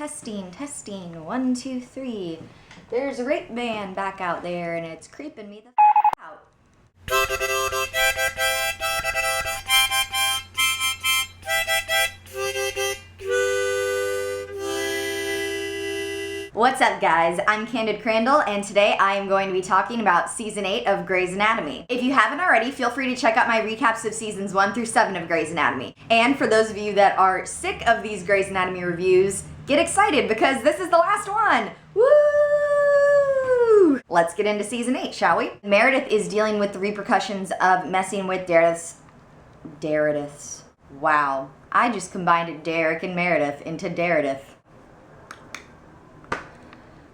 Testing, testing, 1, 2, 3. There's a rape man back out there and it's creeping me the out. What's up, guys? I'm CandidCrandell, and today I am going to be talking about Season 8 of Grey's Anatomy. If you haven't already, feel free to check out my recaps of Seasons 1 through 7 of Grey's Anatomy. And for those of you that are sick of these Grey's Anatomy reviews, get excited because this is the last one! Woo! Let's get into Season 8, shall we? Meredith is dealing with the repercussions of messing with Meredith's. Wow. I just combined Derek and Meredith into Meredith.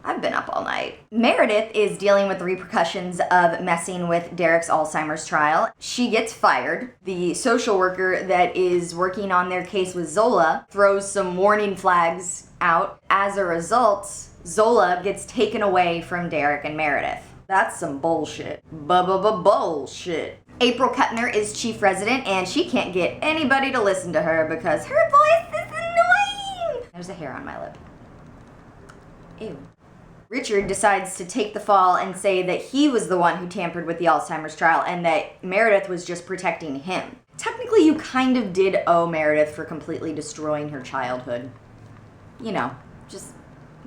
I've been up all night. Meredith is dealing with the repercussions of messing with Derek's Alzheimer's trial. She gets fired. The social worker that is working on their case with Zola throws some warning flags out. As a result, Zola gets taken away from Derek and Meredith. That's some bullshit. Bullshit. April Kuttner is chief resident, and she can't get anybody to listen to her because her voice is annoying. There's a hair on my lip. Ew. Richard decides to take the fall and say that he was the one who tampered with the Alzheimer's trial and that Meredith was just protecting him. Technically, you kind of did owe Meredith for completely destroying her childhood. You know, just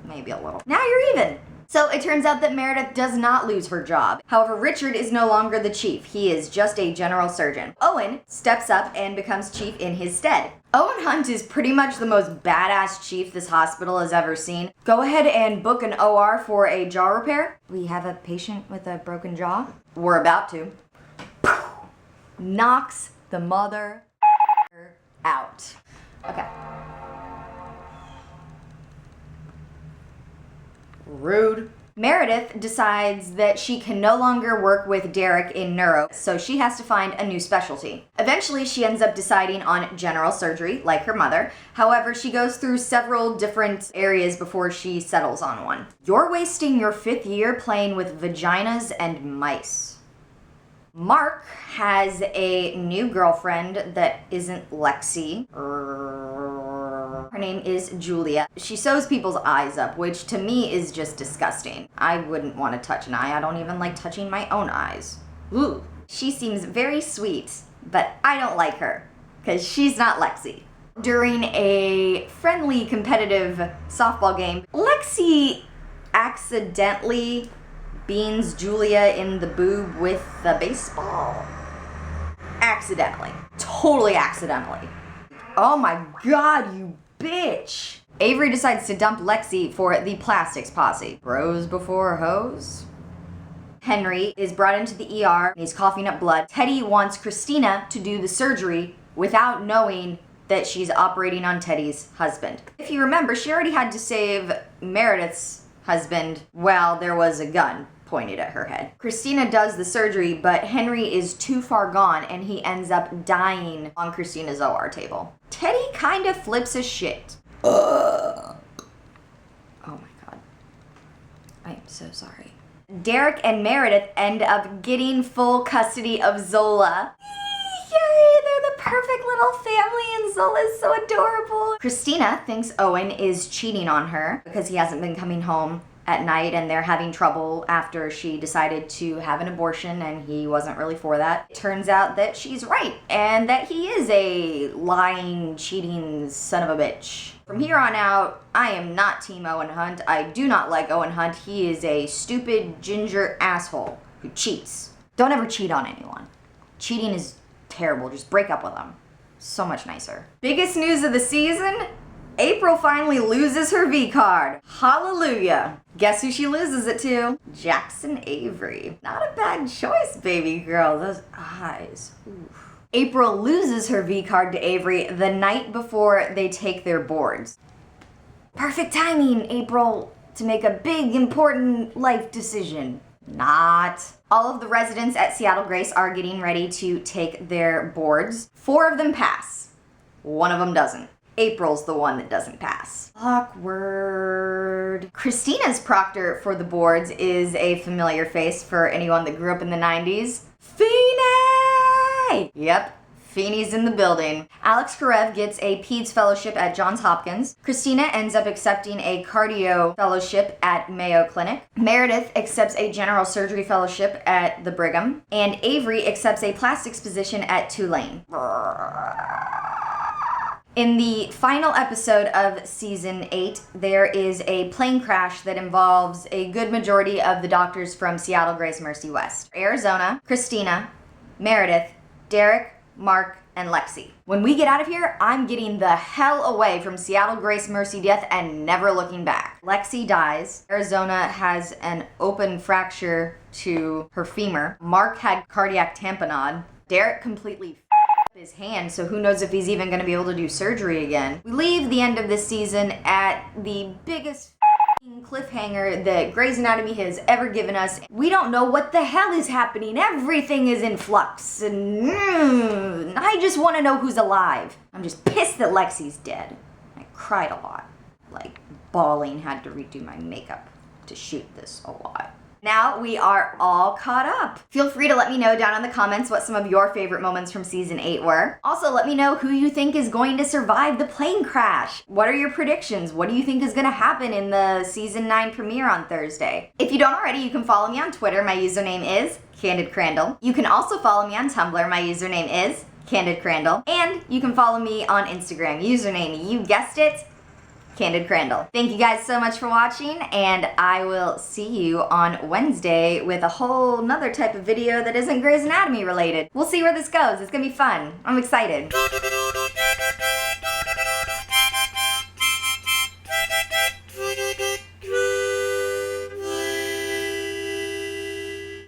maybe a little. Now you're even. So it turns out that Meredith does not lose her job. However, Richard is no longer the chief. He is just a general surgeon. Owen steps up and becomes chief in his stead. Owen Hunt is pretty much the most badass chief this hospital has ever seen. Go ahead and book an OR for a jaw repair. We have a patient with a broken jaw. We're about to. Knocks the mother out. Okay. Rude. Meredith decides that she can no longer work with Derek in neuro, so she has to find a new specialty. Eventually, she ends up deciding on general surgery, like her mother. However, she goes through several different areas before she settles on one. You're wasting your 5th year playing with vaginas and mice. Mark has a new girlfriend that isn't Lexi. Her name is Julia. She sews people's eyes up, which to me is just disgusting. I wouldn't want to touch an eye. I don't even like touching my own eyes. Ooh. She seems very sweet, but I don't like her, because she's not Lexi. During a friendly, competitive softball game, Lexi accidentally beans Julia in the boob with the baseball. Accidentally. Totally accidentally. Oh my god, you bitch! Avery decides to dump Lexi for the plastics posse. Bros before hoes? Henry is brought into the ER and he's coughing up blood. Teddy wants Christina to do the surgery without knowing that she's operating on Teddy's husband. If you remember, she already had to save Meredith's husband while there was a gun pointed at her head. Christina does the surgery, but Henry is too far gone and he ends up dying on Christina's OR table. Teddy kind of flips his shit. Oh my god. I am so sorry. Derek and Meredith end up getting full custody of Zola. Yay, they're the perfect little family and Zola's so adorable. Christina thinks Owen is cheating on her because he hasn't been coming home at night and they're having trouble after she decided to have an abortion and he wasn't really for that. It turns out that she's right and that he is a lying, cheating son of a bitch. From here on out, I am not Team Owen Hunt. I do not like Owen Hunt. He is a stupid ginger asshole who cheats. Don't ever cheat on anyone. Cheating is terrible. Just break up with them. So much nicer. Biggest news of the season? April finally loses her V card. Hallelujah. Guess who she loses it to? Jackson Avery. Not a bad choice, baby girl. Those eyes. Oof. April loses her V card to Avery the night before they take their boards. Perfect timing, April, to make a big, important life decision. Not. All of the residents at Seattle Grace are getting ready to take their boards. 4 of them pass. 1 of them doesn't. April's the one that doesn't pass. Awkward. Christina's proctor for the boards is a familiar face for anyone that grew up in the 90s. Feeney! Yep, Feeney's in the building. Alex Karev gets a PEDS fellowship at Johns Hopkins. Christina ends up accepting a cardio fellowship at Mayo Clinic. Meredith accepts a general surgery fellowship at the Brigham. And Avery accepts a plastics position at Tulane. In the final episode of season 8, there is a plane crash that involves a good majority of the doctors from Seattle Grace Mercy West. Arizona, Christina, Meredith, Derek, Mark, and Lexi. When we get out of here, I'm getting the hell away from Seattle Grace Mercy death and never looking back. Lexi dies. Arizona has an open fracture to her femur. Mark had cardiac tamponade. Derek completely his hand, so who knows if he's even going to be able to do surgery again. We leave the end of this season at the biggest cliffhanger that Grey's Anatomy has ever given us. We don't know what the hell is happening. Everything is in flux, and I just want to know who's alive. I'm just pissed that Lexi's dead. I cried a lot, like bawling, had to redo my makeup to shoot this a lot. Now we are all caught up. Feel free to let me know down in the comments what some of your favorite moments from season 8 were. Also, let me know who you think is going to survive the plane crash. What are your predictions? What do you think is going to happen in the season 9 premiere on Thursday? If you don't already, you can follow me on Twitter. My username is CandidCrandell. You can also follow me on Tumblr. My username is CandidCrandell. And you can follow me on Instagram. Username, you guessed it, CandidCrandell. Thank you guys so much for watching, and I will see you on Wednesday with a whole nother type of video that isn't Grey's Anatomy related. We'll see where this goes. It's gonna be fun. I'm excited.